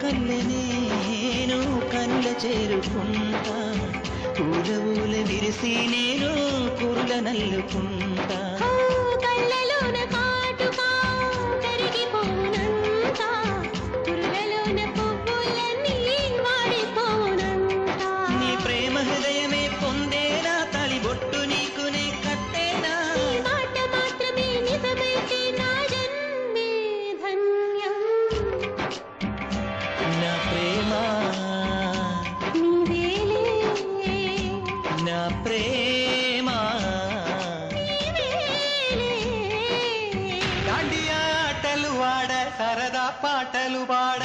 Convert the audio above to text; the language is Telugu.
నేను కనుల చేరుకుంటా పూల ఊల విరిసి నేను కురుల నల్లుకుంటా కళ్ళలోన కాటుకా కరిగిపోనంత కురులలోన పువ్వులన్నీ వాడిపోనంత నీ ప్రేమ హృదయమే పొందేనా తాళి బొట్టు నీకునే కట్టేనా మాట మాత్రమే నిజమైతే నా జన్మే ధన్యం నా ప్రేమ నీవేలే నా ప్రేమ దాండియా ఆటలు వాడ సరదా పాటలు పాడ